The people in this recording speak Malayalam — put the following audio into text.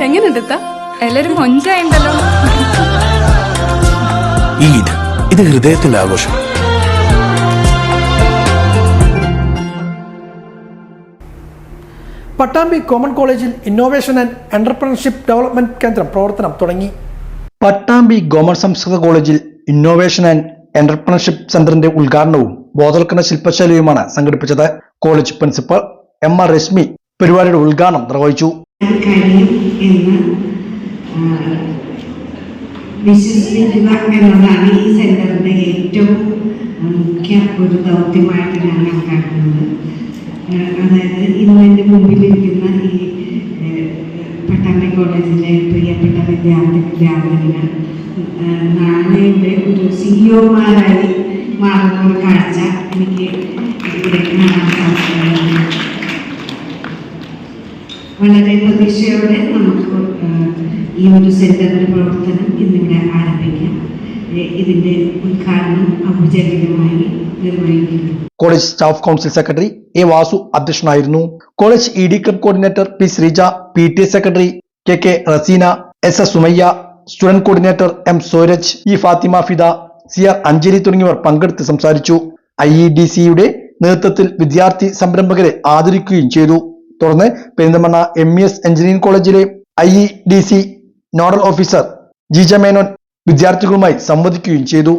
എങ്ങനെയുണ്ട് എല്ലാരും മൊഞ്ചായിണ്ടല്ലോ. ഈദ് ഇത് ഹൃദയത്തിന്റെ ആഘോഷം. പട്ടാമ്പി കോമൺ കോളേജിൽ ഇന്നോവേഷൻ ആൻഡ് എന്റർപ്രണർഷിപ്പ് ഡെവലപ്മെന്റ് കേന്ദ്രം പ്രവർത്തനം തുടങ്ങി. പട്ടാമ്പി ഗവൺമെന്റ് സംസ്കൃത കോളേജിൽ ഇന്നോവേഷൻ ആൻഡ് എന്റർപ്രണർഷിപ്പ് സെന്ററിന്റെ ഉദ്ഘാടനവും ബോധവൽക്കരണ ശില്പശാലയുമാണ് സംഘടിപ്പിച്ചത്. കോളേജ് പ്രിൻസിപ്പൽ MR രശ്മി പരിപാടിയുടെ ഉദ്ഘാടനം നിർവഹിച്ചു. വിശ്വസിക്കുക എന്നതാണ് ഈ സെന്ററിന്റെ ഏറ്റവും മുഖ്യ ഒരു ദൗത്യമായിട്ട് ഞാൻ കണക്കാക്കുന്നത്. അതായത് ഇന്ന് എൻ്റെ മുമ്പിലിരിക്കുന്ന ഈ പട്ടാമ്പി കോളേജിലെ പ്രിയപ്പെട്ട വിദ്യാർത്ഥിനികൾ നാളെയുടെ ഒരു സിഇഒമാരായി മാറുന്ന ഒരു കാഴ്ച എനിക്ക് ഇവിടെ കാണാൻ സാധിക്കുന്നത്. വളരെ പ്രതീക്ഷയോടെ നമുക്ക് ഈ ഒരു സെന്ററിന്റെ പ്രവർത്തനം ഇന്നിവിടെ ആരംഭിക്കാം. ഇതിന്റെ ഉദ്ഘാടനം ഔപചാരികമായി നിർവഹിക്കുന്നു. College staff council secretary A. Vasu അധ്യക്ഷനായിരുന്നു. College ED club coordinator P. Sreeja, PTA secretary KK Raseena, SS Sumayya, student coordinator M. Sooraj, E. Fathima Fida, CR Anjali തുടങ്ങിയവർ പങ്കെടുത്ത് സംസാരിച്ചു. IEDCയുടെ നേതൃത്വത്തിൽ വിദ്യാർത്ഥി സംരംഭകരെ ആദരിക്കുകയും ചെയ്തു. തുടർന്ന് പെരിന്തൽമണ്ണ MES എഞ്ചിനീയറിംഗ് കോളേജിലെ IEDC nodal officer Jija Menon വിദ്യാർത്ഥികളുമായി സംവദിക്കുകയും ചെയ്തു.